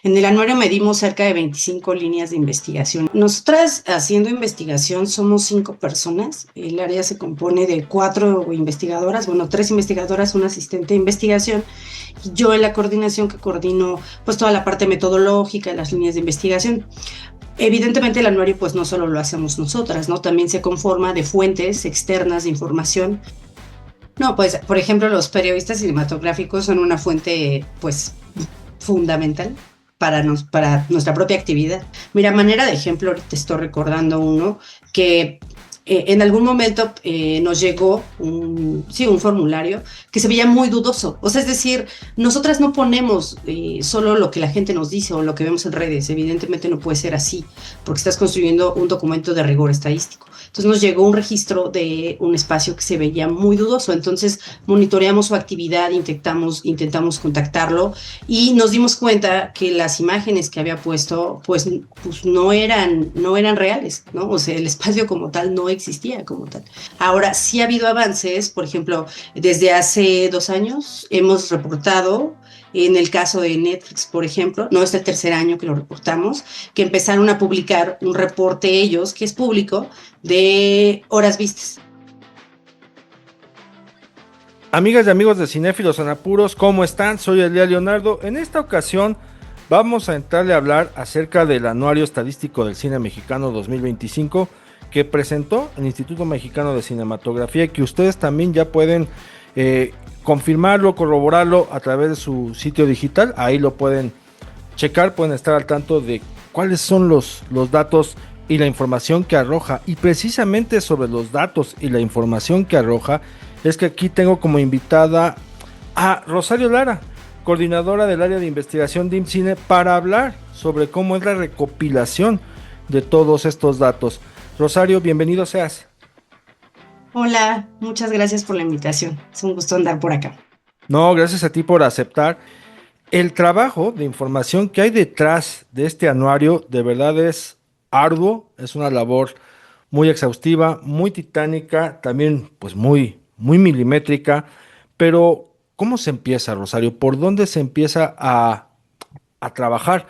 En el anuario medimos cerca de 25 líneas de investigación. Nosotras haciendo investigación somos 5 personas. El área se compone de 4 investigadoras, bueno, 3 investigadoras, un asistente de investigación y yo en la coordinación que coordino pues toda la parte metodológica de las líneas de investigación. Evidentemente el anuario pues no solo lo hacemos nosotras, ¿no? También se conforma de fuentes externas de información. No, pues por ejemplo los periodistas cinematográficos son una fuente pues fundamental para nuestra propia actividad. Mira, a manera de ejemplo, ahorita estoy recordando uno que en algún momento nos llegó sí, un formulario que se veía muy dudoso. O sea, es decir, nosotras no ponemos solo lo que la gente nos dice o lo que vemos en redes. Evidentemente no puede ser así, porque estás construyendo un documento de rigor estadístico. Entonces nos llegó un registro de un espacio que se veía muy dudoso. Entonces monitoreamos su actividad, intentamos contactarlo y nos dimos cuenta que las imágenes que había puesto pues no eran reales, ¿no? O sea, el espacio como tal no existía como tal. Ahora, sí ha habido avances, por ejemplo, desde hace 2 años hemos reportado, en el caso de Netflix, por ejemplo, no es el tercer año que lo reportamos, que empezaron a publicar un reporte ellos, que es público, de horas vistas. Amigas y amigos de Cinéfilos en Apuros, ¿cómo están? Soy Elia Leonardo. En esta ocasión vamos a entrarle a hablar acerca del Anuario Estadístico del Cine Mexicano 2025 que presentó el Instituto Mexicano de Cinematografía y que ustedes también ya pueden confirmarlo, corroborarlo a través de su sitio digital. Ahí lo pueden checar, pueden estar al tanto de cuáles son los datos y la información que arroja. Y precisamente sobre los datos y la información que arroja es que aquí tengo como invitada a Rosario Lara, coordinadora del área de investigación de IMCINE, para hablar sobre cómo es la recopilación de todos estos datos. Rosario, bienvenido seas. Hola, muchas gracias por la invitación. Es un gusto andar por acá. No, gracias a ti por aceptar. El trabajo de información que hay detrás de este anuario de verdad es arduo, es una labor muy exhaustiva, muy titánica, también pues muy milimétrica, pero ¿cómo se empieza, Rosario? ¿Por dónde se empieza a trabajar?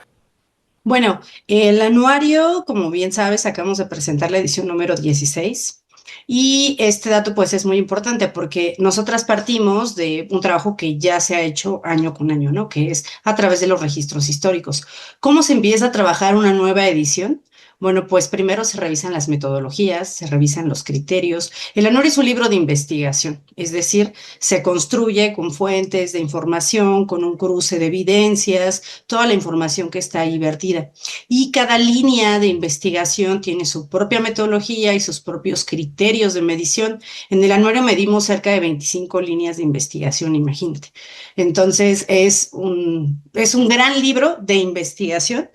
Bueno, el anuario, como bien sabes, acabamos de presentar la edición número 16 y este dato pues es muy importante porque nosotras partimos de un trabajo que ya se ha hecho año con año, ¿no? Que es a través de los registros históricos. ¿Cómo se empieza a trabajar una nueva edición? Bueno, pues primero se revisan las metodologías, se revisan los criterios. El anuario es un libro de investigación, es decir, se construye con fuentes de información, con un cruce de evidencias, toda la información que está ahí vertida. Y cada línea de investigación tiene su propia metodología y sus propios criterios de medición. En el anuario medimos cerca de 25 líneas de investigación, imagínate. Entonces es un gran libro de investigación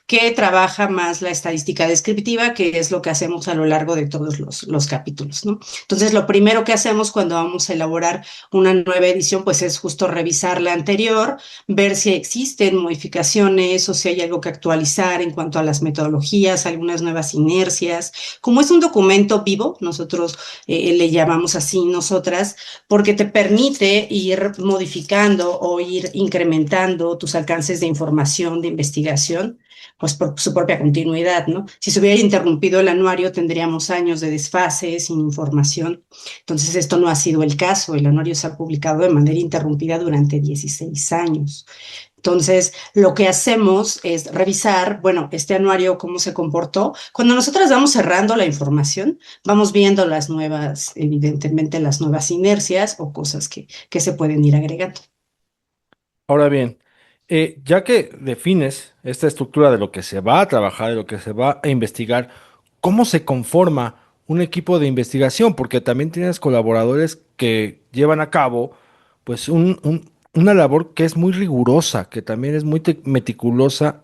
que trabaja más la estadística descriptiva, que es lo que hacemos a lo largo de todos los capítulos, ¿no? Entonces, lo primero que hacemos cuando vamos a elaborar una nueva edición, pues es justo revisar la anterior, ver si existen modificaciones o si hay algo que actualizar en cuanto a las metodologías, algunas nuevas inercias. Como es un documento vivo, nosotros le llamamos así nosotras, porque te permite ir modificando o ir incrementando tus alcances de información, de investigación, pues por su propia continuidad, ¿no? Si se hubiera interrumpido el anuario, tendríamos años de desfase, sin información. Entonces, esto no ha sido el caso. El anuario se ha publicado de manera interrumpida durante 16 años. Entonces, lo que hacemos es revisar, bueno, este anuario, cómo se comportó. Cuando nosotros vamos cerrando la información, vamos viendo las nuevas, evidentemente, las nuevas inercias o cosas que se pueden ir agregando. Ahora bien, ya que defines esta estructura de lo que se va a trabajar, de lo que se va a investigar, ¿cómo se conforma un equipo de investigación? Porque también tienes colaboradores que llevan a cabo, pues, una labor que es muy rigurosa, que también es muy meticulosa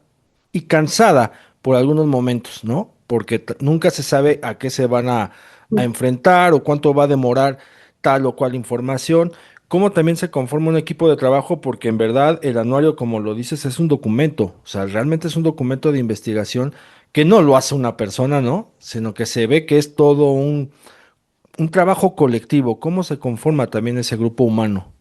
y cansada por algunos momentos, ¿no? Porque nunca se sabe a qué se van a enfrentar o cuánto va a demorar tal o cual información. Cómo también se conforma un equipo de trabajo, porque en verdad el anuario, como lo dices, es un documento, o sea, realmente es un documento de investigación que no lo hace una persona, ¿no? Sino que se ve que es todo un trabajo colectivo. ¿Cómo se conforma también ese grupo humano?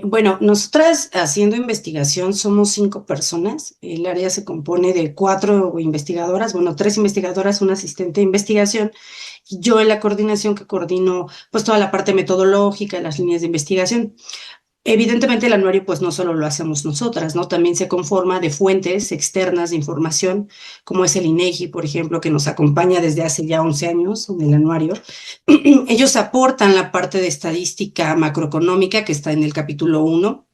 Bueno, nosotras haciendo investigación somos 5 personas. El área se compone de 4 investigadoras, bueno, 3 investigadoras, un asistente de investigación, y yo en la coordinación que coordino pues toda la parte metodológica, las líneas de investigación. Evidentemente el anuario pues no solo lo hacemos nosotras, ¿no? También se conforma de fuentes externas de información, como es el INEGI, por ejemplo, que nos acompaña desde hace ya 11 años en el anuario. Ellos aportan la parte de estadística macroeconómica que está en el capítulo 1.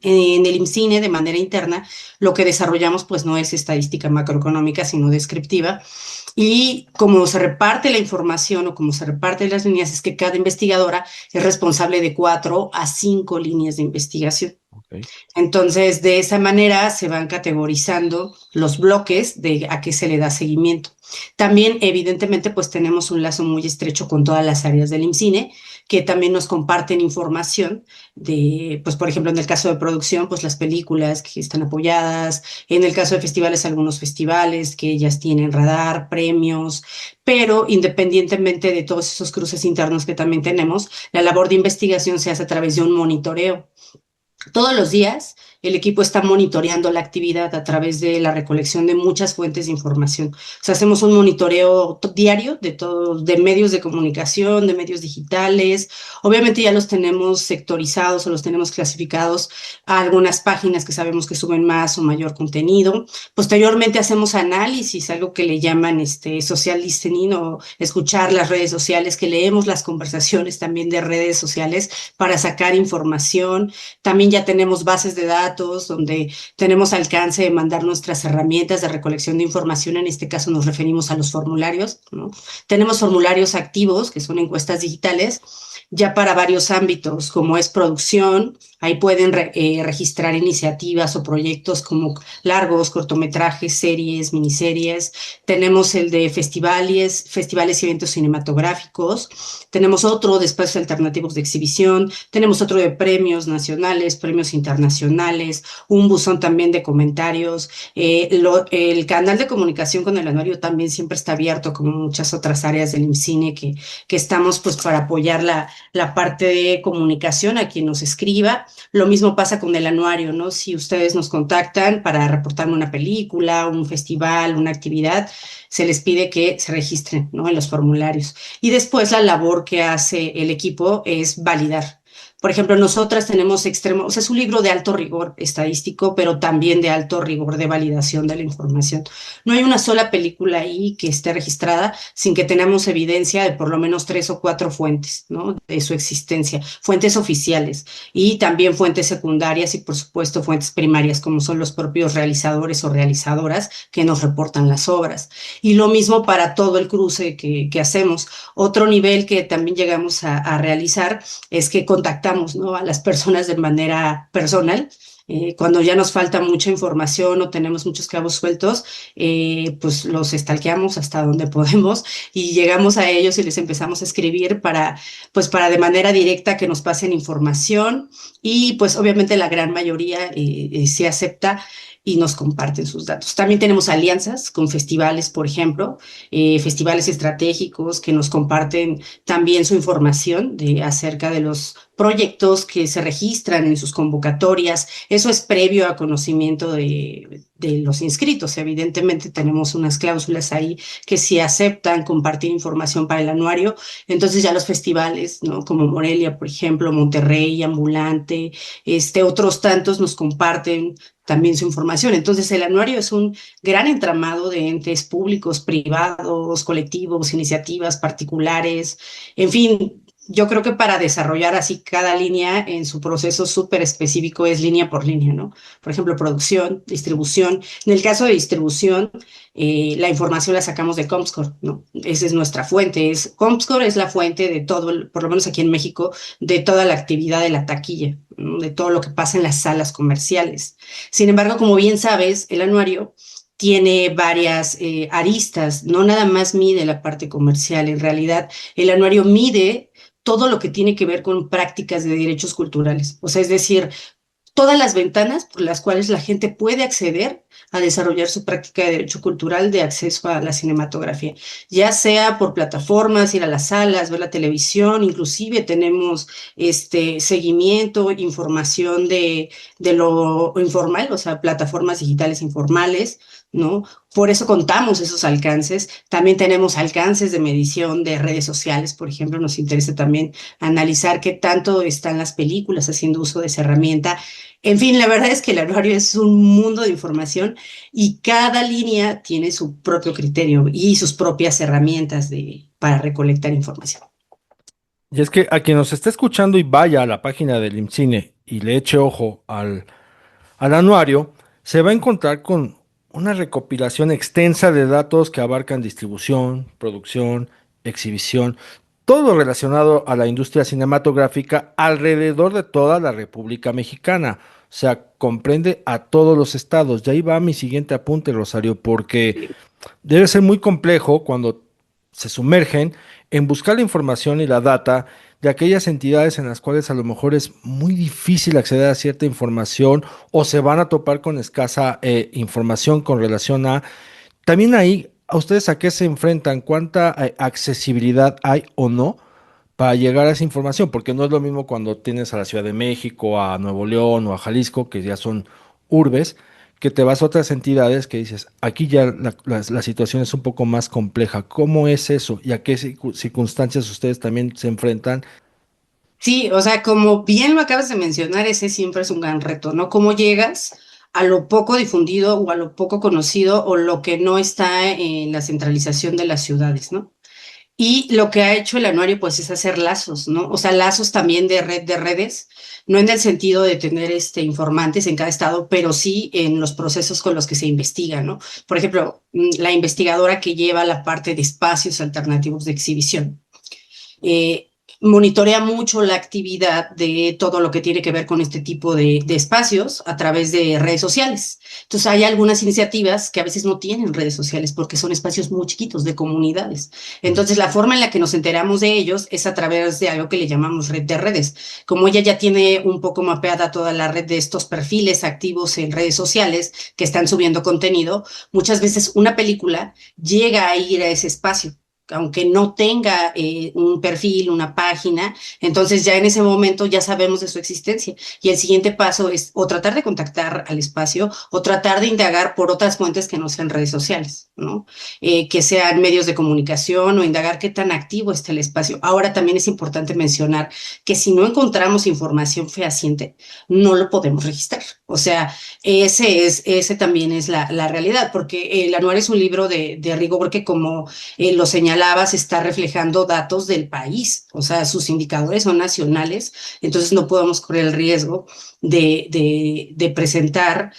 En el IMCINE, de manera interna, lo que desarrollamos pues no es estadística macroeconómica, sino descriptiva. Y como se reparte la información o como se reparten las líneas, es que cada investigadora es responsable de 4 a 5 líneas de investigación. Ok. Entonces, de esa manera se van categorizando los bloques de a qué se le da seguimiento. También, evidentemente, pues tenemos un lazo muy estrecho con todas las áreas del IMCINE, que también nos comparten información de, pues, por ejemplo, en el caso de producción, pues las películas que están apoyadas, en el caso de festivales, algunos festivales que ellas tienen radar, premios, pero independientemente de todos esos cruces internos que también tenemos, la labor de investigación se hace a través de un monitoreo. Todos los días el equipo está monitoreando la actividad a través de la recolección de muchas fuentes de información. O sea, hacemos un monitoreo diario de todos, de medios de comunicación, de medios digitales. Obviamente ya los tenemos sectorizados o los tenemos clasificados a algunas páginas que sabemos que suben más o mayor contenido. Posteriormente hacemos análisis, algo que le llaman social listening o escuchar las redes sociales, que leemos las conversaciones también de redes sociales para sacar información. También ya tenemos bases de datos donde tenemos alcance de mandar nuestras herramientas de recolección de información. En este caso nos referimos a los formularios, ¿no? Tenemos formularios activos, que son encuestas digitales, ya para varios ámbitos, como es producción. Ahí pueden registrar iniciativas o proyectos como largos, cortometrajes, series, miniseries. Tenemos el de festivales y eventos cinematográficos. Tenemos otro de espacios alternativos de exhibición. Tenemos otro de premios nacionales, premios internacionales, un buzón también de comentarios. El canal de comunicación con el anuario también siempre está abierto, como muchas otras áreas del IMCINE, que estamos pues para apoyar la parte de comunicación a quien nos escriba. Lo mismo pasa con el anuario, ¿no? Si ustedes nos contactan para reportarme una película, un festival, una actividad, se les pide que se registren, ¿no? En los formularios. Y después la labor que hace el equipo es validar. Por ejemplo, nosotras tenemos extremo, o sea, es un libro de alto rigor estadístico, pero también de alto rigor de validación de la información. No hay una sola película ahí que esté registrada sin que tengamos evidencia de por lo menos 3 o 4 fuentes, ¿no? De su existencia, fuentes oficiales y también fuentes secundarias y, por supuesto, fuentes primarias, como son los propios realizadores o realizadoras que nos reportan las obras. Y lo mismo para todo el cruce que hacemos. Otro nivel que también llegamos a realizar es que contactamos, ¿no? A las personas de manera personal. Cuando ya nos falta mucha información o tenemos muchos cabos sueltos, pues los stalkeamos hasta donde podemos y llegamos a ellos y les empezamos a escribir pues para de manera directa que nos pasen información y pues obviamente la gran mayoría sí acepta y nos comparten sus datos. También tenemos alianzas con festivales, por ejemplo, festivales estratégicos que nos comparten también su información acerca de los proyectos que se registran en sus convocatorias. Eso es previo a conocimiento de los inscritos. Evidentemente tenemos unas cláusulas ahí que si aceptan compartir información para el anuario, entonces ya los festivales, ¿no? Como Morelia, por ejemplo, Monterrey, Ambulante, otros tantos nos comparten también su información. Entonces, el anuario es un gran entramado de entes públicos, privados, colectivos, iniciativas particulares, en fin. Yo creo que para desarrollar así cada línea en su proceso súper específico es línea por línea, ¿no? Por ejemplo, producción, distribución. En el caso de distribución, la información la sacamos de Comscore, ¿no? Esa es nuestra fuente. Comscore es la fuente de todo, por lo menos aquí en México, de toda la actividad de la taquilla, ¿no? De todo lo que pasa en las salas comerciales. Sin embargo, como bien sabes, el anuario tiene varias aristas, no nada más mide la parte comercial, en realidad el anuario mide todo lo que tiene que ver con prácticas de derechos culturales. O sea, es decir, todas las ventanas por las cuales la gente puede acceder a desarrollar su práctica de derecho cultural de acceso a la cinematografía, ya sea por plataformas, ir a las salas, ver la televisión, inclusive tenemos seguimiento, información de lo informal, o sea, plataformas digitales informales, ¿no? Por eso contamos esos alcances. También tenemos alcances de medición de redes sociales, por ejemplo, nos interesa también analizar qué tanto están las películas haciendo uso de esa herramienta. En fin, la verdad es que el anuario es un mundo de información y cada línea tiene su propio criterio y sus propias herramientas para recolectar información. Y es que a quien nos esté escuchando y vaya a la página del IMCINE y le eche ojo al anuario, se va a encontrar con una recopilación extensa de datos que abarcan distribución, producción, exhibición, todo relacionado a la industria cinematográfica alrededor de toda la República Mexicana. O sea, comprende a todos los estados. Y ahí va mi siguiente apunte, Rosario, porque debe ser muy complejo cuando se sumergen en buscar la información y la data de aquellas entidades en las cuales a lo mejor es muy difícil acceder a cierta información o se van a topar con escasa información con relación a... También ahí, ¿a ustedes a qué se enfrentan? ¿Cuánta accesibilidad hay o no para llegar a esa información? Porque no es lo mismo cuando tienes a la Ciudad de México, a Nuevo León o a Jalisco, que ya son urbes, que te vas a otras entidades que dices, aquí ya la situación es un poco más compleja. ¿Cómo es eso? ¿Y a qué circunstancias ustedes también se enfrentan? Sí, o sea, como bien lo acabas de mencionar, ese siempre es un gran reto, ¿no? ¿Cómo llegas a lo poco difundido o a lo poco conocido o lo que no está en la centralización de las ciudades, ¿no? Y lo que ha hecho el anuario, pues, es hacer lazos, ¿no? O sea, lazos también de red de redes, no en el sentido de tener informantes en cada estado, pero sí en los procesos con los que se investiga, ¿no? Por ejemplo, la investigadora que lleva la parte de espacios alternativos de exhibición eh, monitorea mucho la actividad de todo lo que tiene que ver con este tipo de espacios a través de redes sociales. Entonces hay algunas iniciativas que a veces no tienen redes sociales porque son espacios muy chiquitos de comunidades. Ujú. Entonces la forma en la que nos enteramos de ellos es a través de algo que le llamamos red de redes. Como ella ya tiene un poco mapeada toda la red de estos perfiles activos en redes sociales que están subiendo contenido, muchas veces una película llega a ir a ese espacio aunque no tenga un perfil, una página, entonces ya en ese momento ya sabemos de su existencia. Y el siguiente paso es o tratar de contactar al espacio o tratar de indagar por otras fuentes que no sean redes sociales, ¿no? Que sean medios de comunicación o indagar qué tan activo está el espacio. Ahora también es importante mencionar que si no encontramos información fehaciente, no lo podemos registrar. O sea, ese también es la realidad, porque el anuario es un libro de rigor que como lo señalabas, está reflejando datos del país, o sea, sus indicadores son nacionales, entonces no podemos correr el riesgo de presentar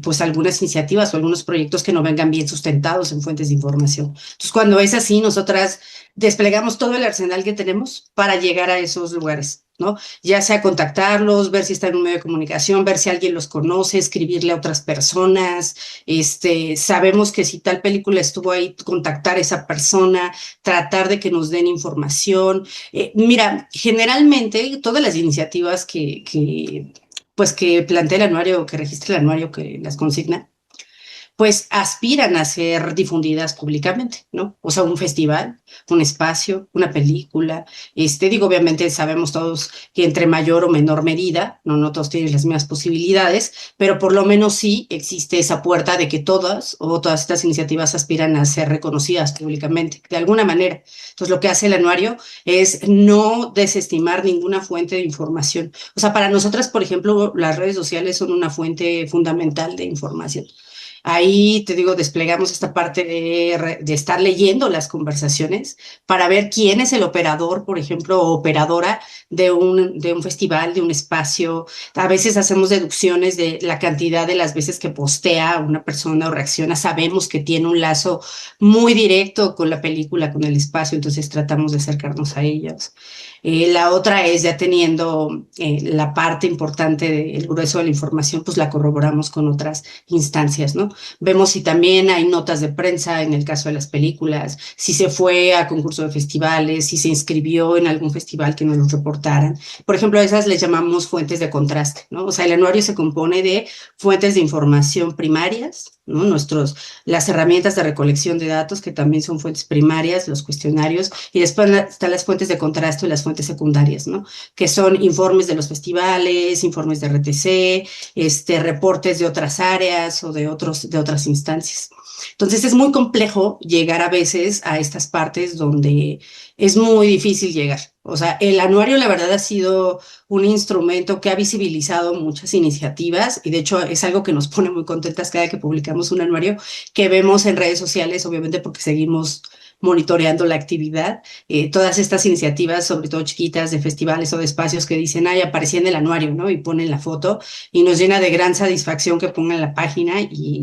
pues algunas iniciativas o algunos proyectos que no vengan bien sustentados en fuentes de información. Entonces, cuando es así, nosotras desplegamos todo el arsenal que tenemos para llegar a esos lugares, ¿no? Ya sea contactarlos, ver si está en un medio de comunicación, ver si alguien los conoce, escribirle a otras personas, sabemos que si tal película estuvo ahí, contactar a esa persona, tratar de que nos den información. Mira, generalmente todas las iniciativas pues que plantea el anuario, que registra el anuario, que las consigna, pues aspiran a ser difundidas públicamente, ¿no? O sea, un festival, un espacio, una película. Digo, obviamente sabemos todos que entre mayor o menor medida, no todos tienen las mismas posibilidades, pero por lo menos sí existe esa puerta de que todas estas iniciativas aspiran a ser reconocidas públicamente, de alguna manera. Entonces, lo que hace el anuario es no desestimar ninguna fuente de información. O sea, para nosotras, por ejemplo, las redes sociales son una fuente fundamental de información. Ahí, te digo, desplegamos esta parte de estar leyendo las conversaciones para ver quién es el operador, por ejemplo, o operadora de un festival, de un espacio. A veces hacemos deducciones de la cantidad de las veces que postea una persona o reacciona. Sabemos que tiene un lazo muy directo con la película, con el espacio, entonces tratamos de acercarnos a ellos. La otra es ya teniendo la parte importante del grueso de la información, pues la corroboramos con otras instancias, ¿no? Vemos si también hay notas de prensa en el caso de las películas, si se fue a concurso de festivales, si se inscribió en algún festival que nos lo reportaran. Por ejemplo, a esas les llamamos fuentes de contraste, ¿no? O sea, el anuario se compone de fuentes de información primarias, ¿no? Las herramientas de recolección de datos, que también son fuentes primarias, los cuestionarios, y después están las fuentes de contraste y las fuentes secundarias, ¿no? Que son informes de los festivales, informes de RTC, reportes de otras áreas o de otras instancias. Entonces es muy complejo llegar a veces a estas partes donde es muy difícil llegar. O sea, el anuario la verdad ha sido un instrumento que ha visibilizado muchas iniciativas y de hecho es algo que nos pone muy contentas cada que publicamos un anuario que vemos en redes sociales, obviamente porque seguimos monitoreando la actividad. Todas estas iniciativas, sobre todo chiquitas, de festivales o de espacios que dicen, ay, aparecí en el anuario, ¿no? Y ponen la foto y nos llena de gran satisfacción que pongan la página y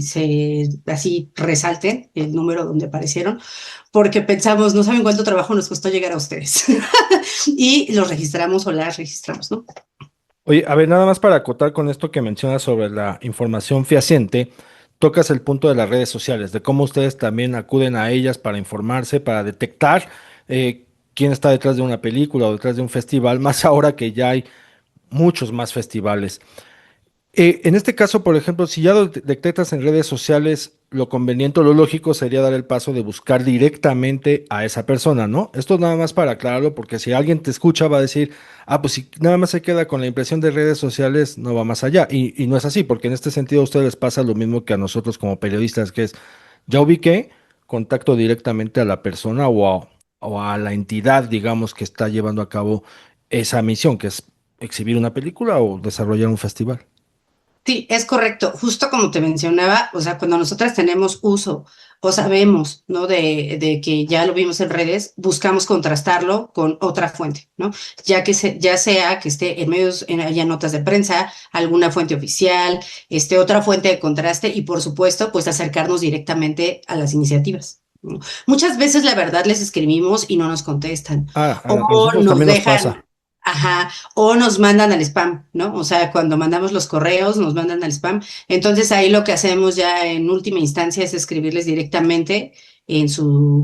así resalten el número donde aparecieron, porque pensamos, no saben cuánto trabajo nos costó llegar a ustedes. Y los registramos o las registramos, ¿no? Oye, a ver, nada más para acotar con esto que mencionas sobre la información fehaciente, tocas el punto de las redes sociales, de cómo ustedes también acuden a ellas para informarse, para detectar quién está detrás de una película o detrás de un festival, más ahora que ya hay muchos más festivales. En este caso, por ejemplo, si ya lo detectas en redes sociales, lo conveniente o lo lógico sería dar el paso de buscar directamente a esa persona, ¿no? Esto nada más para aclararlo, porque si alguien te escucha va a decir, ah, pues si nada más se queda con la impresión de redes sociales, no va más allá. Y no es así, porque en este sentido a ustedes les pasa lo mismo que a nosotros como periodistas, que es, ya ubiqué, contacto directamente a la persona o a la entidad, digamos, que está llevando a cabo esa misión, que es exhibir una película o desarrollar un festival. Sí, es correcto. Justo como te mencionaba, o sea, cuando nosotras tenemos uso o sabemos, ¿no? De que ya lo vimos en redes, buscamos contrastarlo con otra fuente, ¿no? Ya sea que esté en medios, haya notas de prensa, alguna fuente oficial, otra fuente de contraste y, por supuesto, pues acercarnos directamente a las iniciativas, ¿no? Muchas veces, la verdad, les escribimos y no nos contestan A o nosotros nos también nos pasa. dejan. Ajá, o nos mandan al spam, ¿no? O sea, cuando mandamos los correos, nos mandan al spam. Entonces ahí lo que hacemos ya en última instancia es escribirles directamente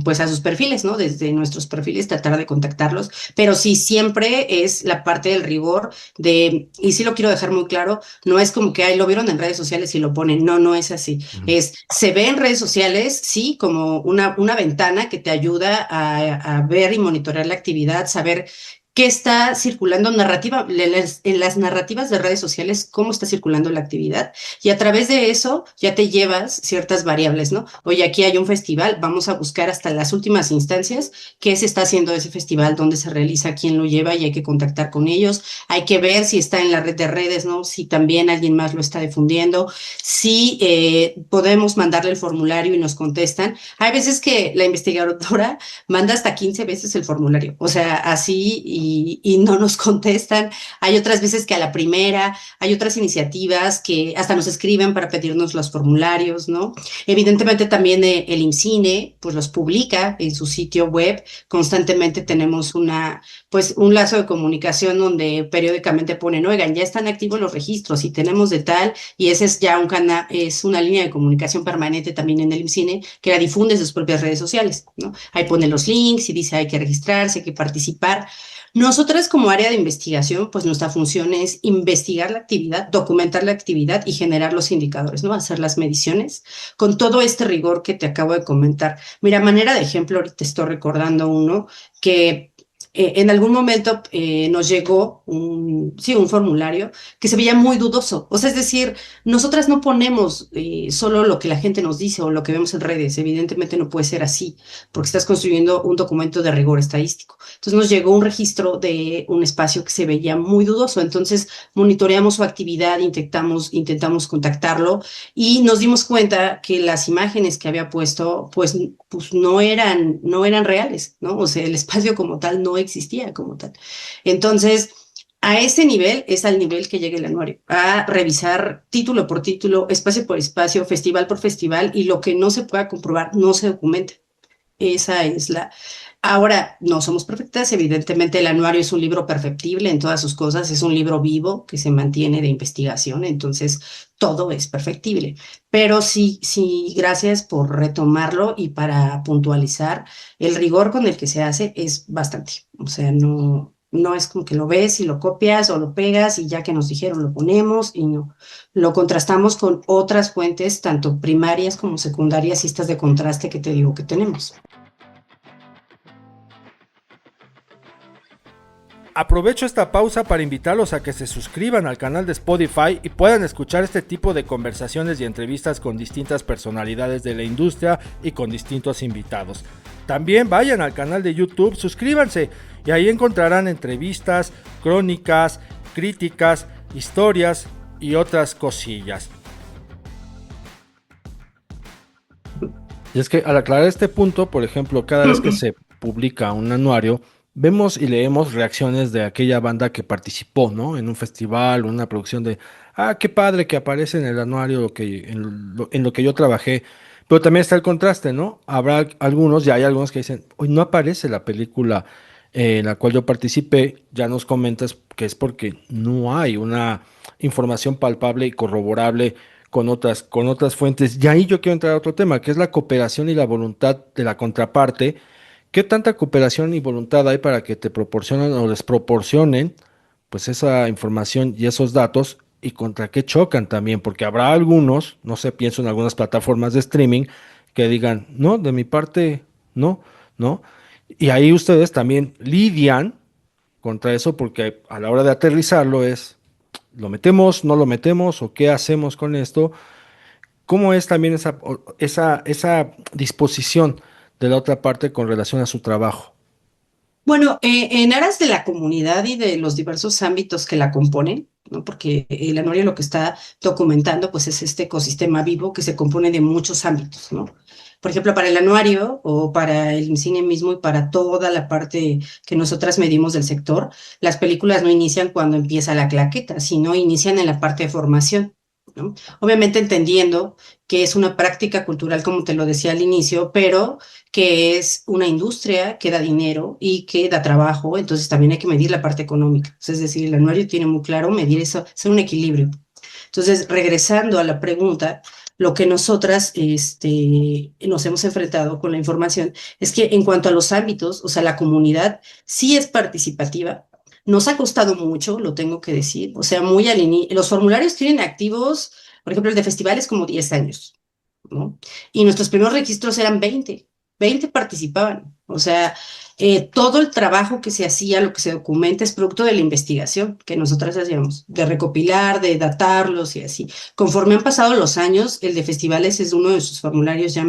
pues a sus perfiles, ¿no? Desde nuestros perfiles tratar de contactarlos. Pero sí, siempre es la parte del rigor y sí lo quiero dejar muy claro, no es como que, ay, lo vieron en redes sociales y lo ponen. No, no es así. Ujú. Se ve en redes sociales, sí, como una ventana que te ayuda a ver y monitorear la actividad, saber qué está circulando narrativa, en las narrativas de redes sociales, cómo está circulando la actividad. Y a través de eso ya te llevas ciertas variables, ¿no? Oye, aquí hay un festival, vamos a buscar hasta las últimas instancias qué se está haciendo ese festival, dónde se realiza, quién lo lleva y hay que contactar con ellos. Hay que ver si está en la red de redes, ¿no? Si también alguien más lo está difundiendo, si podemos mandarle el formulario y nos contestan. Hay veces que la investigadora manda hasta 15 veces el formulario, o sea, así y no nos contestan. Hay otras veces que a la primera, hay otras iniciativas que hasta nos escriben para pedirnos los formularios, ¿no? Evidentemente también el IMCINE, pues los publica en su sitio web. Constantemente tenemos pues un lazo de comunicación donde periódicamente ponen, oigan, ya están activos los registros y tenemos de tal, y ese es ya es una línea de comunicación permanente también en el IMCINE que la difunde en sus propias redes sociales, ¿no? Ahí pone los links y dice hay que registrarse, hay que participar. Nosotras como área de investigación, pues nuestra función es investigar la actividad, documentar la actividad y generar los indicadores, ¿no? Hacer las mediciones con todo este rigor que te acabo de comentar. Mira, a manera de ejemplo, ahorita estoy recordando uno que en algún momento nos llegó sí, un formulario que se veía muy dudoso. O sea, es decir, nosotras no ponemos solo lo que la gente nos dice o lo que vemos en redes. Evidentemente no puede ser así, porque estás construyendo un documento de rigor estadístico. Entonces nos llegó un registro de un espacio que se veía muy dudoso. Entonces monitoreamos su actividad, intentamos contactarlo y nos dimos cuenta que las imágenes que había puesto, pues no eran reales, ¿no? O sea, el espacio como tal no existía como tal. Entonces, a ese nivel es al nivel que llega el anuario, a revisar título por título, espacio por espacio, festival por festival, y lo que no se pueda comprobar no se documenta. Esa es Ahora, no somos perfectas, evidentemente el anuario es un libro perfectible en todas sus cosas, es un libro vivo que se mantiene de investigación, entonces todo es perfectible. Pero sí, sí, gracias por retomarlo y para puntualizar, el rigor con el que se hace es bastante. O sea, no es como que lo ves y lo copias o lo pegas y ya que nos dijeron lo ponemos y no. Lo contrastamos con otras fuentes, tanto primarias como secundarias y estas de contraste que te digo que tenemos. Aprovecho esta pausa para invitarlos a que se suscriban al canal de Spotify y puedan escuchar este tipo de conversaciones y entrevistas con distintas personalidades de la industria y con distintos invitados. También vayan al canal de YouTube, suscríbanse y ahí encontrarán entrevistas, crónicas, críticas, historias y otras cosillas. Y es que al aclarar este punto, por ejemplo, cada vez que se publica un anuario, vemos y leemos reacciones de aquella banda que participó, ¿no? En un festival o en una producción de, ah, qué padre que aparece en el anuario en lo que yo trabajé. Pero también está el contraste, ¿no? Habrá algunos, y hay algunos que dicen, hoy no aparece la película en la cual yo participé, ya nos comentas que es porque no hay una información palpable y corroborable con otras fuentes. Y ahí yo quiero entrar a otro tema, que es la cooperación y la voluntad de la contraparte. ¿Qué tanta cooperación y voluntad hay para que te proporcionen o les proporcionen pues esa información y esos datos y contra qué chocan también? Porque habrá algunos, no sé, pienso en algunas plataformas de streaming que digan, no, de mi parte, no, no. Y ahí ustedes también lidian contra eso porque a la hora de aterrizarlo es, ¿lo metemos, no lo metemos o qué hacemos con esto? ¿Cómo es también esa disposición de la otra parte con relación a su trabajo? Bueno, en aras de la comunidad y de los diversos ámbitos que la componen, ¿no? Porque el anuario lo que está documentando, pues es este ecosistema vivo que se compone de muchos ámbitos, ¿no? Por ejemplo, para el anuario o para el cine mismo y para toda la parte que nosotras medimos del sector, las películas no inician cuando empieza la claqueta, sino inician en la parte de formación, ¿no? Obviamente entendiendo que es una práctica cultural, como te lo decía al inicio, pero que es una industria que da dinero y que da trabajo, entonces también hay que medir la parte económica. Es decir, el anuario tiene muy claro medir eso, hacer un equilibrio. Entonces, regresando a la pregunta, lo que nosotras nos hemos enfrentado con la información es que en cuanto a los ámbitos, o sea, la comunidad sí es participativa. Nos ha costado mucho, lo tengo que decir. O sea, muy al inicio. Los formularios tienen activos, por ejemplo, el de festivales como 10 años, ¿no? Y nuestros primeros registros eran 20 participaban. O sea, todo el trabajo que se hacía, lo que se documenta, es producto de la investigación que nosotras hacíamos, de recopilar, de datarlos y así. Conforme han pasado los años, el de festivales es uno de sus formularios ya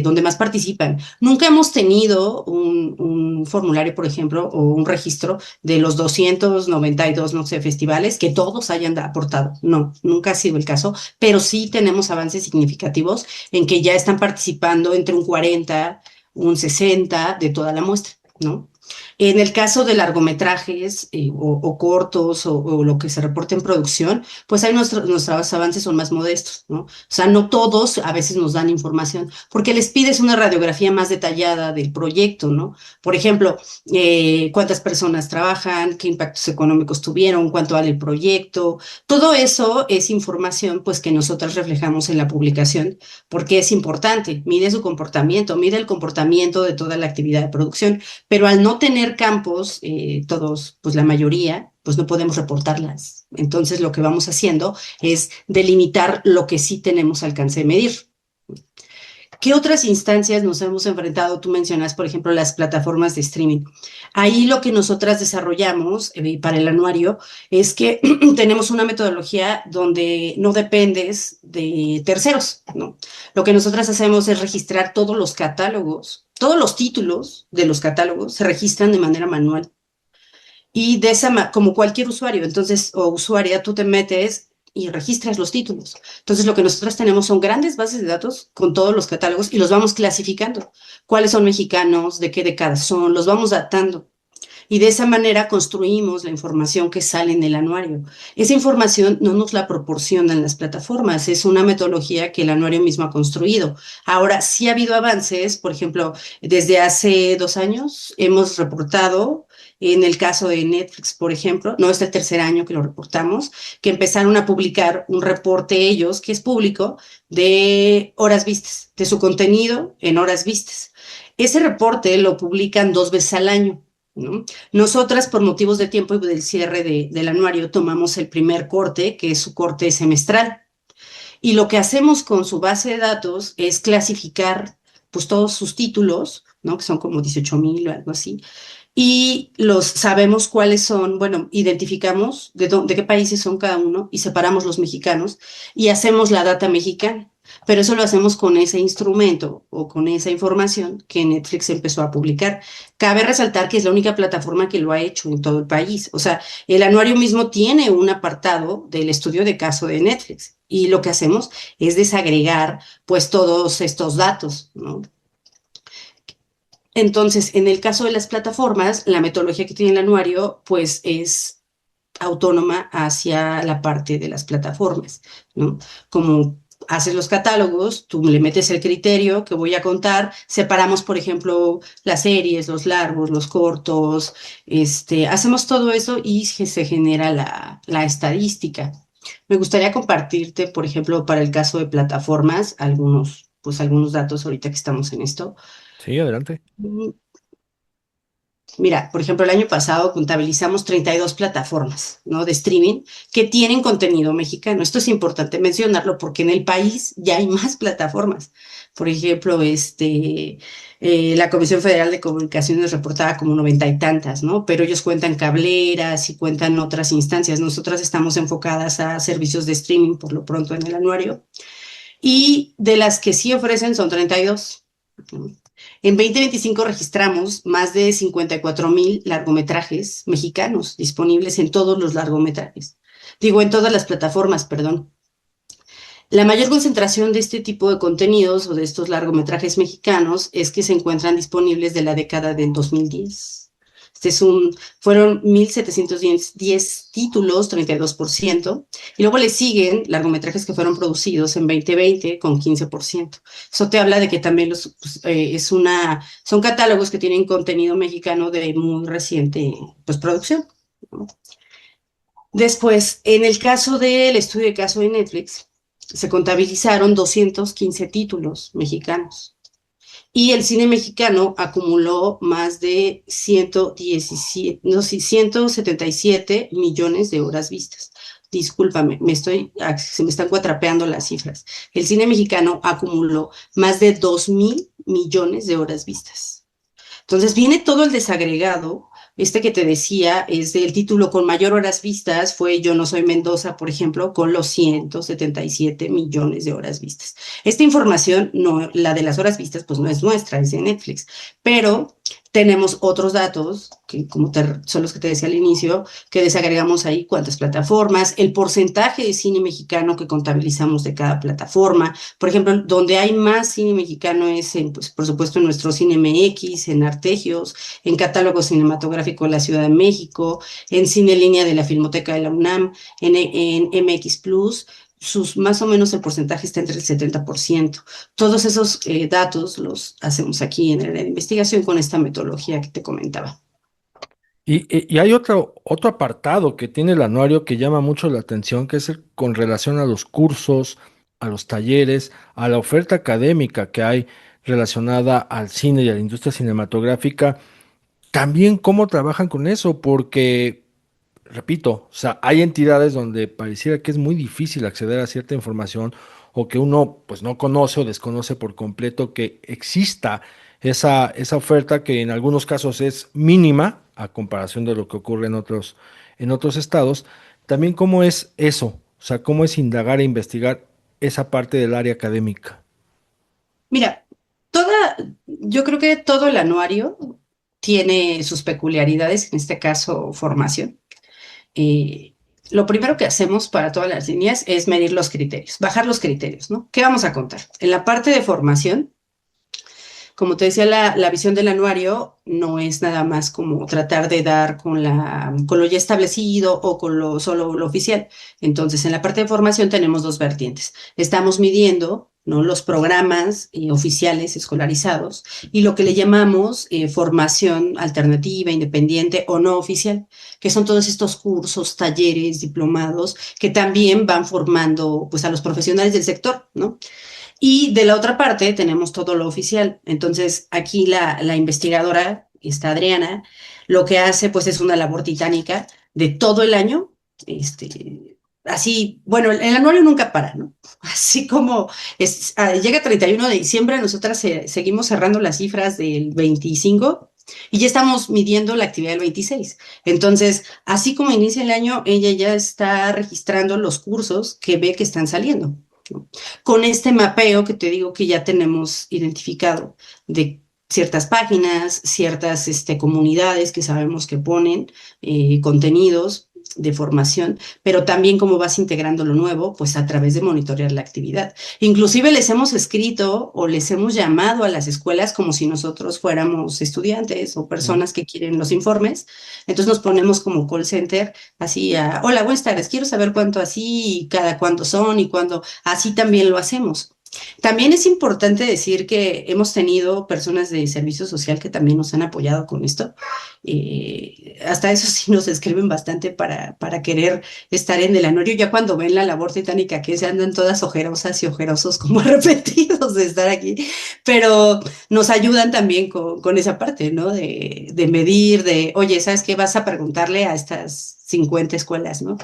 donde más participan. Nunca hemos tenido un formulario, por ejemplo, o un registro de los 292, no sé, festivales que todos hayan aportado. No, nunca ha sido el caso, pero sí tenemos avances significativos en que ya están participando entre un 40, un 60 de toda la muestra, ¿no? En el caso de largometrajes o cortos o lo que se reporte en producción, pues ahí nuestros avances son más modestos, ¿no? O sea, no todos a veces nos dan información, porque les pides una radiografía más detallada del proyecto, ¿no? Por ejemplo, cuántas personas trabajan, qué impactos económicos tuvieron, cuánto vale el proyecto. Todo eso es información, pues, que nosotros reflejamos en la publicación, porque es importante, mide su comportamiento, mide el comportamiento de toda la actividad de producción, pero al no tener campos, todos, pues la mayoría, pues no podemos reportarlas. Entonces lo que vamos haciendo es delimitar lo que sí tenemos alcance de medir. ¿Qué otras instancias nos hemos enfrentado? Tú mencionas, por ejemplo, las plataformas de streaming. Ahí lo que nosotras desarrollamos para el anuario es que tenemos una metodología donde no dependes de terceros, ¿no? Lo que nosotras hacemos es registrar todos los catálogos, todos los títulos de los catálogos se registran de manera manual y de como cualquier usuario, entonces, o usuaria, tú te metes y registras los títulos. Entonces, lo que nosotros tenemos son grandes bases de datos con todos los catálogos y los vamos clasificando. ¿Cuáles son mexicanos? ¿De qué décadas son? Los vamos datando. Y de esa manera construimos la información que sale en el anuario. Esa información no nos la proporcionan las plataformas, es una metodología que el anuario mismo ha construido. Ahora, sí ha habido avances, por ejemplo, desde hace 2 años hemos reportado, en el caso de Netflix, por ejemplo, no es el tercer año que lo reportamos, que empezaron a publicar un reporte ellos, que es público, de horas vistas, de su contenido en horas vistas. Ese reporte lo publican 2 veces al año, ¿no? Nosotras, por motivos de tiempo y del cierre del anuario, tomamos el primer corte, que es su corte semestral. Y lo que hacemos con su base de datos es clasificar pues todos sus títulos, ¿no? Que son como 18,000 o algo así, y los sabemos cuáles son, bueno, identificamos de qué países son cada uno y separamos los mexicanos y hacemos la data mexicana. Pero eso lo hacemos con ese instrumento o con esa información que Netflix empezó a publicar. Cabe resaltar que es la única plataforma que lo ha hecho en todo el país. O sea, el anuario mismo tiene un apartado del estudio de caso de Netflix y lo que hacemos es desagregar pues todos estos datos, ¿no? Entonces, en el caso de las plataformas, la metodología que tiene el anuario, pues es autónoma hacia la parte de las plataformas, ¿no? Como haces los catálogos, tú le metes el criterio que voy a contar, separamos, por ejemplo, las series, los largos, los cortos, hacemos todo eso y se genera la estadística. Me gustaría compartirte, por ejemplo, para el caso de plataformas, algunos datos ahorita que estamos en esto. Sí, adelante. Mira, por ejemplo, el año pasado contabilizamos 32 plataformas, ¿no? De streaming que tienen contenido mexicano. Esto es importante mencionarlo porque en el país ya hay más plataformas. Por ejemplo, la Comisión Federal de Comunicaciones reportaba como 90 y tantas, ¿no? Pero ellos cuentan cableras y cuentan otras instancias. Nosotras estamos enfocadas a servicios de streaming por lo pronto en el anuario. Y de las que sí ofrecen son 32. En 2025 registramos más de 54,000 largometrajes mexicanos disponibles en todos los largometrajes. Digo, en todas las plataformas, perdón. La mayor concentración de este tipo de contenidos o de estos largometrajes mexicanos es que se encuentran disponibles de la década del 2010. Fueron 1,710 títulos, 32%, y luego le siguen largometrajes que fueron producidos en 2020 con 15%. Eso te habla de que también son catálogos que tienen contenido mexicano de muy reciente pues, producción, ¿no? Después, en el caso del estudio de caso de Netflix, se contabilizaron 215 títulos mexicanos. Y el cine mexicano acumuló más de 117, no, sí, 177 millones de horas vistas. Discúlpame, se me están cuatrapeando las cifras. El cine mexicano acumuló más de 2,000 millones de horas vistas. Entonces viene todo el desagregado. Este que te decía es del título con mayor horas vistas, fue Yo no soy Mendoza, por ejemplo, con los 177 millones de horas vistas. Esta información, no, la de las horas vistas, pues no es nuestra, es de Netflix, pero tenemos otros datos, que son los que te decía al inicio, que desagregamos ahí cuántas plataformas, el porcentaje de cine mexicano que contabilizamos de cada plataforma. Por ejemplo, donde hay más cine mexicano es, pues, por supuesto, en nuestro Cine MX, en Artegios, en Catálogo Cinematográfico de la Ciudad de México, en Cine Línea de la Filmoteca de la UNAM, en MX Plus. Más o menos el porcentaje está entre el 70%. Todos esos datos los hacemos aquí en el área de investigación con esta metodología que te comentaba. Y hay otro apartado que tiene el anuario que llama mucho la atención, que es con relación a los cursos, a los talleres, a la oferta académica que hay relacionada al cine y a la industria cinematográfica. También cómo trabajan con eso, porque, repito, o sea, hay entidades donde pareciera que es muy difícil acceder a cierta información o que uno pues no conoce o desconoce por completo que exista esa oferta que en algunos casos es mínima a comparación de lo que ocurre en otros estados. También cómo es eso, o sea, cómo es indagar e investigar esa parte del área académica. Mira, yo creo que todo el anuario tiene sus peculiaridades, en este caso formación. Eh, lo primero que hacemos para todas las líneas es medir los criterios, bajar los criterios, ¿no? ¿Qué vamos a contar? En la parte de formación, como te decía, la visión del anuario no es nada más como tratar de dar con lo ya establecido o con lo solo lo oficial. Entonces, en la parte de formación tenemos dos vertientes. Estamos midiendo, ¿no? Los programas oficiales escolarizados y lo que le llamamos formación alternativa, independiente o no oficial, que son todos estos cursos, talleres, diplomados que también van formando pues a los profesionales del sector, ¿no? Y de la otra parte tenemos todo lo oficial. Entonces, aquí la investigadora, esta Adriana, lo que hace pues es una labor titánica de todo el año. Así, bueno, el anuario nunca para, ¿no? Así como llega 31 de diciembre, nosotras seguimos cerrando las cifras del 25 y ya estamos midiendo la actividad del 26. Entonces, así como inicia el año, ella ya está registrando los cursos que ve que están saliendo, ¿no? Con este mapeo que te digo que ya tenemos identificado de ciertas páginas, ciertas comunidades que sabemos que ponen contenidos de formación, pero también cómo vas integrando lo nuevo, pues a través de monitorear la actividad. Inclusive les hemos escrito o les hemos llamado a las escuelas como si nosotros fuéramos estudiantes o Mm. personas que quieren los informes. Entonces nos ponemos como call center, así hola, buenas tardes, quiero saber cuánto así, y cada cuánto son y cuándo, así también lo hacemos. También es importante decir que hemos tenido personas de servicio social que también nos han apoyado con esto. Hasta eso sí nos escriben bastante para querer estar en el anuario, ya cuando ven la labor titánica que se andan todas ojerosas y ojerosos como arrepentidos de estar aquí, pero nos ayudan también con esa parte, ¿no? De medir, de, oye, ¿sabes qué? Vas a preguntarle a estas 50 escuelas, ¿no?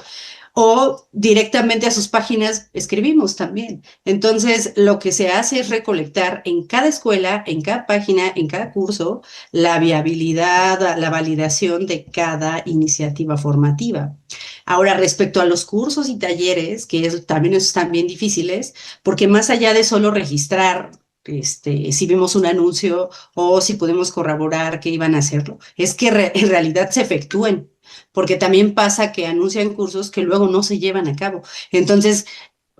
O directamente a sus páginas escribimos también. Entonces, lo que se hace es recolectar en cada escuela, en cada página, en cada curso, la viabilidad, la validación de cada iniciativa formativa. Ahora, respecto a los cursos y talleres, también están bien difíciles, porque más allá de solo registrar si vimos un anuncio o si podemos corroborar que iban a hacerlo, es que en realidad se efectúen, porque también pasa que anuncian cursos que luego no se llevan a cabo. Entonces,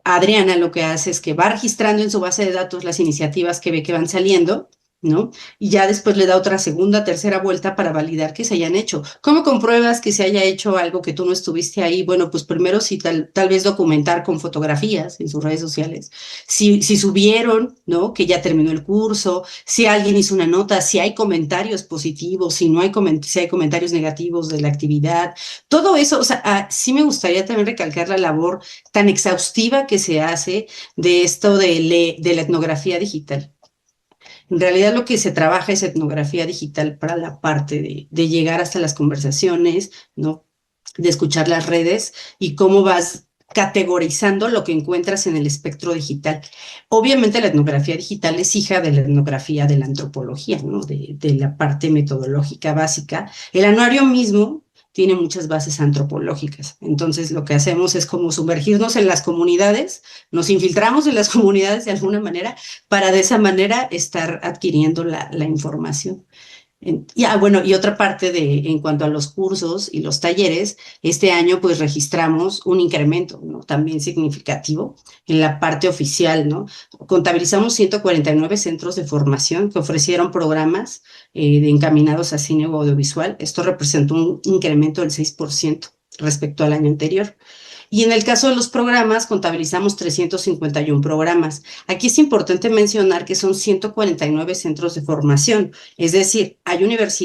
Adriana lo que hace es que va registrando en su base de datos las iniciativas que ve que van saliendo, ¿no? Y ya después le da otra segunda, tercera vuelta para validar que se hayan hecho. ¿Cómo compruebas que se haya hecho algo que tú no estuviste ahí? Bueno, pues primero sí, tal vez documentar con fotografías en sus redes sociales. Si subieron, ¿no? Que ya terminó el curso, si alguien hizo una nota, si hay comentarios positivos, si no hay, si hay comentarios negativos de la actividad. Todo eso, o sea, sí me gustaría también recalcar la labor tan exhaustiva que se hace de esto de la etnografía digital. En realidad lo que se trabaja es etnografía digital para la parte de llegar hasta las conversaciones, ¿no? De escuchar las redes y cómo vas categorizando lo que encuentras en el espectro digital. Obviamente la etnografía digital es hija de la etnografía de la antropología, ¿no? De la parte metodológica básica. El anuario mismo tiene muchas bases antropológicas. Entonces, lo que hacemos es como sumergirnos en las comunidades, nos infiltramos en las comunidades de alguna manera para de esa manera estar adquiriendo la información. Bueno, y otra parte en cuanto a los cursos y los talleres, este año pues registramos un incremento, ¿no? También significativo en la parte oficial, ¿no? Contabilizamos 149 centros de formación que ofrecieron programas encaminados a cine o audiovisual. Esto representó un incremento del 6% respecto al año anterior. Y en el caso de los programas, contabilizamos 351 programas. Aquí es importante mencionar que son 149 centros de formación, es decir,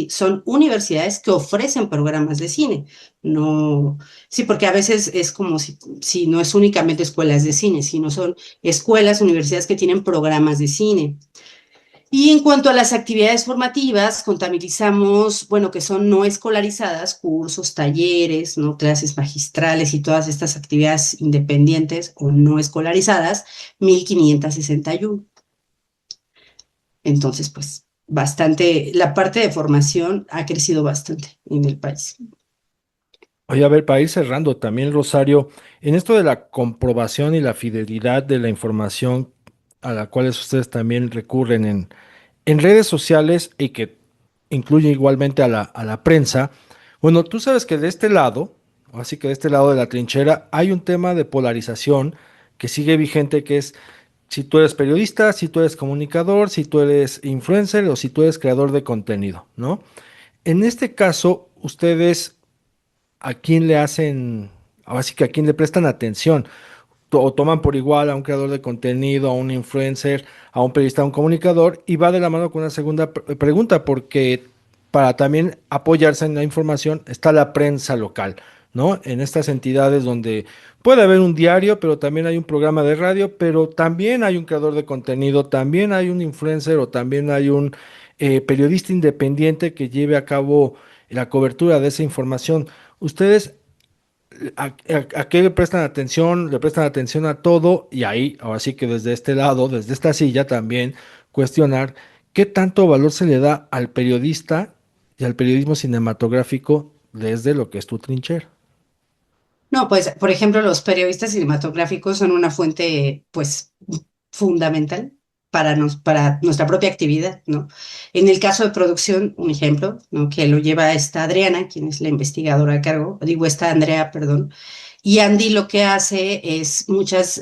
son universidades que ofrecen programas de cine. No, sí, porque a veces es como si no es únicamente escuelas de cine, sino son escuelas, universidades que tienen programas de cine. Y en cuanto a las actividades formativas, contabilizamos, bueno, que son no escolarizadas, cursos, talleres, ¿no? Clases magistrales y todas estas actividades independientes o no escolarizadas, 1,561. Entonces, pues, bastante, la parte de formación ha crecido bastante en el país. Oye, a ver, para ir cerrando también, Rosario, en esto de la comprobación y la fidelidad de la información a la cual ustedes también recurren en redes sociales y que incluye igualmente a la prensa, bueno, tú sabes que de este lado, así que de este lado de la trinchera, hay un tema de polarización que sigue vigente, que es Si tú eres periodista, si tú eres comunicador, si tú eres influencer o si tú eres creador de contenido, ¿no? En este caso, ustedes a quién le hacen, ahora sí que a quién le prestan atención, o toman por igual a un creador de contenido, a un influencer, a un periodista, a un comunicador, y va de la mano con una segunda pregunta, porque para también apoyarse en la información está la prensa local, ¿no? En estas entidades donde puede haber un diario, pero también hay un programa de radio, pero también hay un creador de contenido, también hay un influencer o también hay un periodista independiente que lleve a cabo la cobertura de esa información. ¿Ustedes a qué le prestan atención? Le prestan atención a todo y ahí, ahora sí que desde este lado, desde esta silla también cuestionar qué tanto valor se le da al periodista y al periodismo cinematográfico desde lo que es tu trinchera. No, pues, por ejemplo, los periodistas cinematográficos son una fuente, pues, fundamental para nuestra propia actividad, ¿no? En el caso de producción, un ejemplo, ¿no? Que lo lleva esta Adriana, quien es la investigadora a cargo, digo, esta Andrea, perdón, y Andy lo que hace es muchas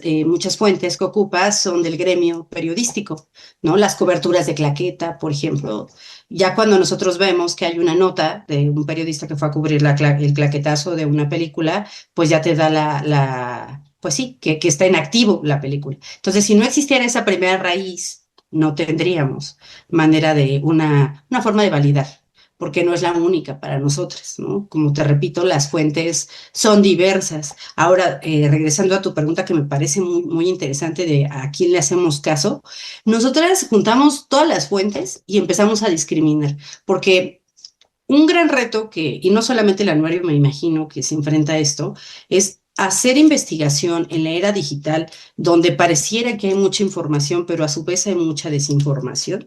fuentes que ocupa son del gremio periodístico, ¿no? Las coberturas de claqueta, por ejemplo. Ya cuando nosotros vemos que hay una nota de un periodista que fue a cubrir el claquetazo de una película, pues ya te da pues sí, que está en activo la película. Entonces, si no existiera esa primera raíz, no tendríamos manera de una forma de validar, porque no es la única para nosotras, ¿no? Como te repito, las fuentes son diversas. Ahora, regresando a tu pregunta que me parece muy interesante de a quién le hacemos caso, nosotras juntamos todas las fuentes y empezamos a discriminar, porque un gran reto y no solamente el anuario me imagino que se enfrenta a esto, es hacer investigación en la era digital donde pareciera que hay mucha información, pero a su vez hay mucha desinformación.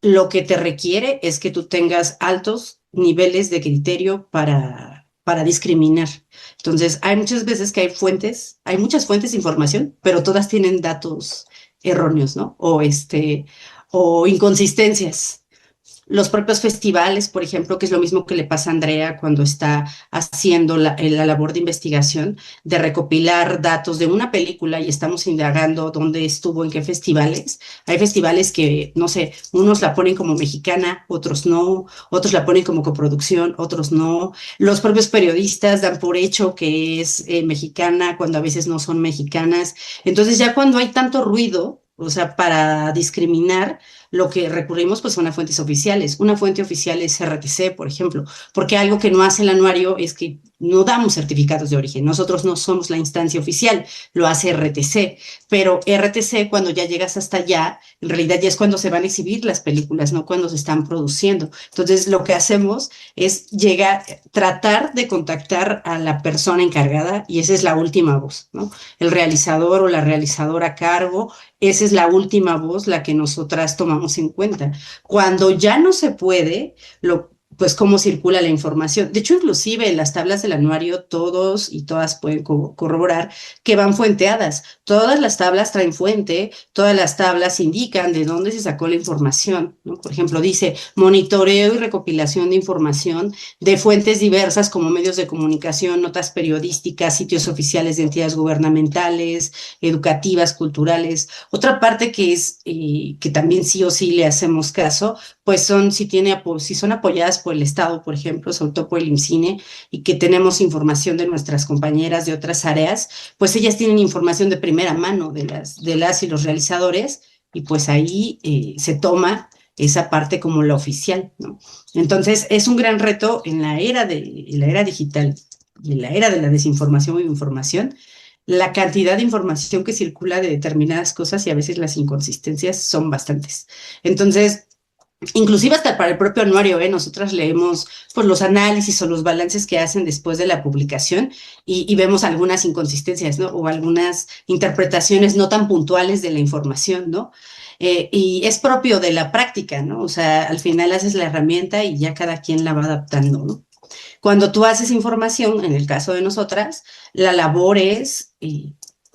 Lo que te requiere es que tú tengas altos niveles de criterio para discriminar. Entonces, hay muchas veces que hay muchas fuentes de información, pero todas tienen datos erróneos, ¿no? O inconsistencias. Los propios festivales, por ejemplo, que es lo mismo que le pasa a Andrea cuando está haciendo la labor de investigación, de recopilar datos de una película y estamos indagando dónde estuvo, en qué festivales. Hay festivales que, no sé, unos la ponen como mexicana, otros no, otros la ponen como coproducción, otros no. Los propios periodistas dan por hecho que es mexicana cuando a veces no son mexicanas. Entonces ya cuando hay tanto ruido, o sea, para discriminar, lo que recurrimos pues son a fuentes oficiales. Una fuente oficial es RTC, por ejemplo, porque algo que no hace el anuario es que no damos certificados de origen. Nosotros no somos la instancia oficial, lo hace RTC, pero RTC cuando ya llegas hasta allá, en realidad ya es cuando se van a exhibir las películas, no cuando se están produciendo. Entonces lo que hacemos es tratar de contactar a la persona encargada y esa es la última voz, ¿no? El realizador o la realizadora a cargo, esa es la última voz, la que nosotras tomamos en cuenta. Cuando ya no se puede, pues cómo circula la información. De hecho, inclusive en las tablas del anuario, todos y todas pueden corroborar que van fuenteadas. Todas las tablas traen fuente, todas las tablas indican de dónde se sacó la información, ¿no? Por ejemplo, dice monitoreo y recopilación de información de fuentes diversas como medios de comunicación, notas periodísticas, sitios oficiales de entidades gubernamentales, educativas, culturales. Otra parte que también sí o sí le hacemos caso, pues si son apoyadas por el Estado, por ejemplo, sobre todo por el IMCINE, y que tenemos información de nuestras compañeras de otras áreas, pues ellas tienen información de primera mano de las y los realizadores, y pues ahí se toma esa parte como la oficial, ¿no? Entonces, es un gran reto en la era digital y en la era de la desinformación y información, la cantidad de información que circula de determinadas cosas y a veces las inconsistencias son bastantes. Entonces, inclusive hasta para el propio anuario, ¿eh? Nosotras leemos pues, los análisis o los balances que hacen después de la publicación y vemos algunas inconsistencias, ¿no? O algunas interpretaciones no tan puntuales de la información, ¿no? Y es propio de la práctica, ¿no? O sea, al final haces la herramienta y ya cada quien la va adaptando, ¿no? Cuando tú haces información, en el caso de nosotras, la labor es,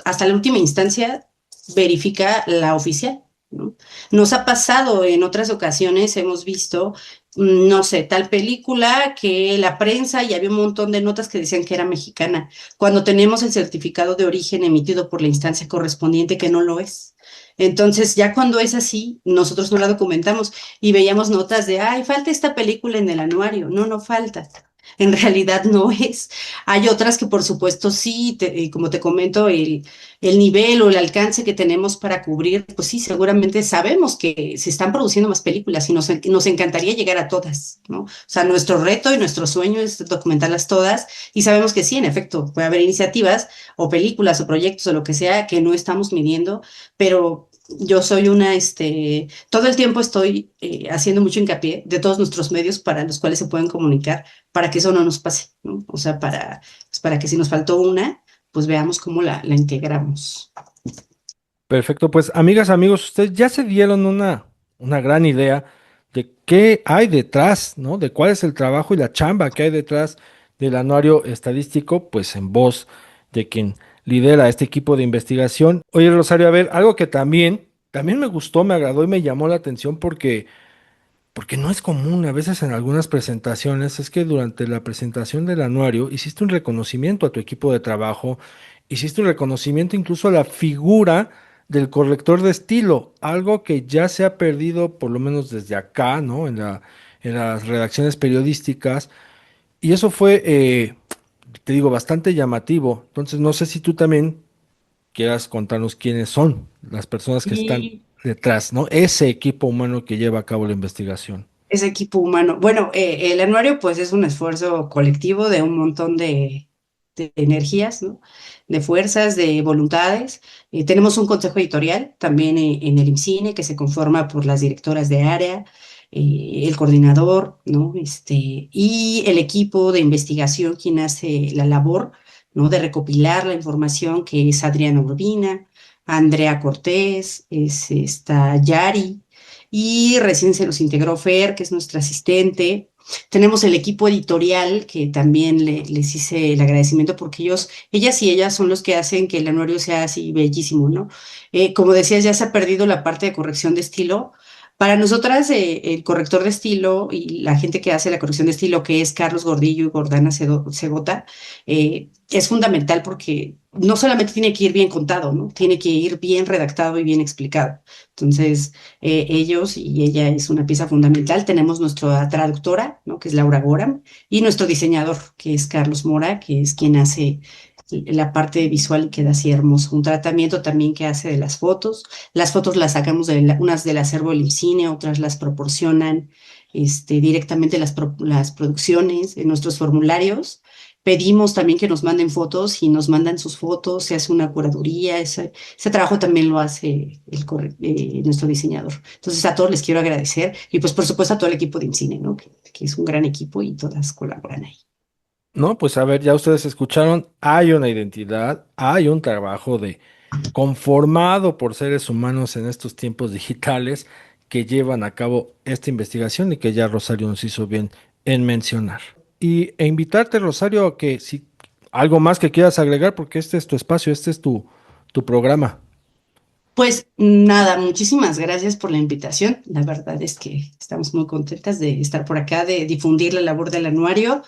hasta la última instancia, verifica la oficial, ¿no? Nos ha pasado en otras ocasiones, hemos visto, no sé, tal película que la prensa y había un montón de notas que decían que era mexicana, cuando tenemos el certificado de origen emitido por la instancia correspondiente que no lo es. Entonces, ya cuando es así, nosotros no la documentamos y veíamos notas de, ay, falta esta película en el anuario. No, no falta. En realidad no es. Hay otras que por supuesto sí, como te comento, el nivel o el alcance que tenemos para cubrir, pues sí, seguramente sabemos que se están produciendo más películas y nos encantaría llegar a todas, ¿no? O sea, nuestro reto y nuestro sueño es documentarlas todas y sabemos que sí, en efecto, puede haber iniciativas o películas o proyectos o lo que sea que no estamos midiendo, pero yo soy todo el tiempo estoy haciendo mucho hincapié de todos nuestros medios para los cuales se pueden comunicar, para que eso no nos pase, ¿no? O sea, para que si nos faltó una, pues veamos cómo la integramos. Perfecto, pues amigas, amigos, ustedes ya se dieron una gran idea de qué hay detrás, ¿no? De cuál es el trabajo y la chamba que hay detrás del anuario estadístico, pues en voz de quien lidera este equipo de investigación. Oye, Rosario, a ver, algo que también me gustó, me agradó y me llamó la atención porque no es común a veces en algunas presentaciones, es que durante la presentación del anuario hiciste un reconocimiento a tu equipo de trabajo, hiciste un reconocimiento incluso a la figura del corrector de estilo, algo que ya se ha perdido por lo menos desde acá, ¿no? En las redacciones periodísticas, y eso fue, te digo, bastante llamativo. Entonces, no sé si tú también quieras contarnos quiénes son las personas que están Y detrás, ¿no? Ese equipo humano que lleva a cabo la investigación. ese equipo humano. Bueno, el anuario pues es un esfuerzo colectivo de un montón de energías, ¿no? De fuerzas, de voluntades. Tenemos un consejo editorial también en el IMCINE que se conforma por las directoras de área, el coordinador, ¿no? Y el equipo de investigación, quien hace la labor, ¿no? De recopilar la información, que es Adriana Urbina, Andrea Cortés, está Yari, y recién se nos integró Fer, que es nuestra asistente. Tenemos el equipo editorial, que también les hice el agradecimiento porque ellas y ellas son los que hacen que el anuario sea así bellísimo, ¿no? Como decías, ya se ha perdido la parte de corrección de estilo. Para nosotras, el corrector de estilo y la gente que hace la corrección de estilo, que es Carlos Gordillo y Gordana Cegota, es fundamental porque no solamente tiene que ir bien contado, ¿no? Tiene que ir bien redactado y bien explicado. Entonces, ellos y ella es una pieza fundamental. Tenemos nuestra traductora, ¿no? Que es Laura Goram, y nuestro diseñador, que es Carlos Mora, que es quien hace la parte visual y queda así hermoso. Un tratamiento también que hace de las fotos. Las fotos las sacamos unas del acervo del IMCINE, otras las proporcionan directamente las producciones en nuestros formularios. Pedimos también que nos manden fotos y nos mandan sus fotos, se hace una curaduría, ese trabajo también lo hace nuestro diseñador. Entonces a todos les quiero agradecer y pues por supuesto a todo el equipo de IMCINE, ¿no? Que es un gran equipo y todas colaboran ahí. No, pues a ver, ya ustedes escucharon, hay una identidad, hay un trabajo de conformado por seres humanos en estos tiempos digitales que llevan a cabo esta investigación y que ya Rosario nos hizo bien en mencionar. E invitarte, Rosario, a que si algo más que quieras agregar, porque este es tu espacio, este es tu programa. Pues nada, muchísimas gracias por la invitación. La verdad es que estamos muy contentas de estar por acá, de difundir la labor del anuario.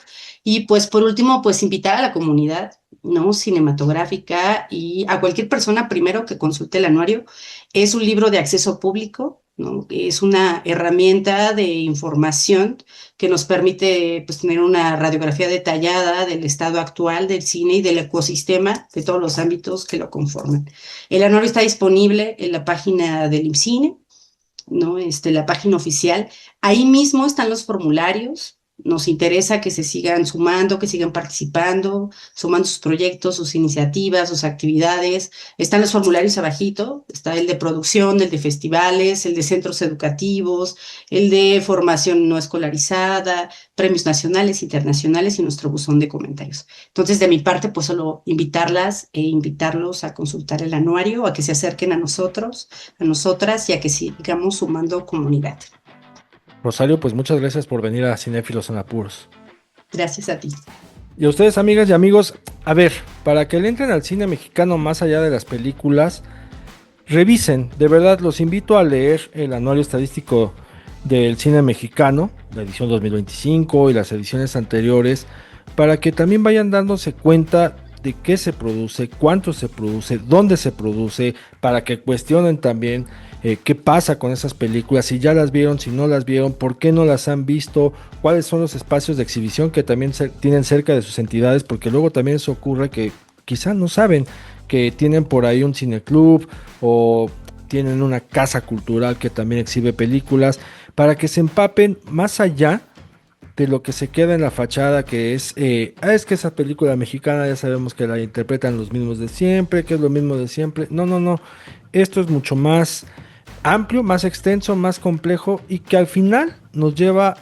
Y pues por último, pues invitar a la comunidad, ¿no? Cinematográfica y a cualquier persona primero que consulte el anuario. Es un libro de acceso público, ¿no? Es una herramienta de información que nos permite pues tener una radiografía detallada del estado actual del cine y del ecosistema de todos los ámbitos que lo conforman. El anuario está disponible en la página del IMCINE, ¿no? La página oficial. Ahí mismo están los formularios. Nos interesa que se sigan sumando, que sigan participando, sumando sus proyectos, sus iniciativas, sus actividades. Están los formularios abajito, está el de producción, el de festivales, el de centros educativos, el de formación no escolarizada, premios nacionales, internacionales y nuestro buzón de comentarios. Entonces, de mi parte, pues solo invitarlas e invitarlos a consultar el anuario, a que se acerquen a nosotros, a nosotras y a que sigamos sumando comunidad. Rosario, pues muchas gracias por venir a Cinéfilos en Apuros. Gracias a ti. Y a ustedes, amigas y amigos, a ver, para que le entren al cine mexicano más allá de las películas, revisen, de verdad los invito a leer el anuario estadístico del cine mexicano, la edición 2025 y las ediciones anteriores, para que también vayan dándose cuenta de qué se produce, cuánto se produce, dónde se produce, para que cuestionen también qué pasa con esas películas, si ya las vieron, si no las vieron, por qué no las han visto, cuáles son los espacios de exhibición que también tienen cerca de sus entidades, porque luego también eso ocurre que quizás no saben que tienen por ahí un cineclub o tienen una casa cultural que también exhibe películas, para que se empapen más allá de lo que se queda en la fachada, que es que esa película mexicana ya sabemos que la interpretan los mismos de siempre, que es lo mismo de siempre. No, no, no. Esto es mucho más amplio, más extenso, más complejo y que al final nos lleva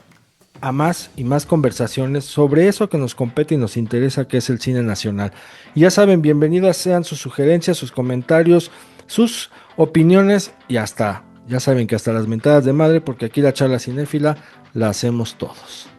a más y más conversaciones sobre eso que nos compete y nos interesa, que es el cine nacional. Y ya saben, bienvenidas sean sus sugerencias, sus comentarios, sus opiniones y ya saben que hasta las mentadas de madre, porque aquí la charla cinéfila la hacemos todos.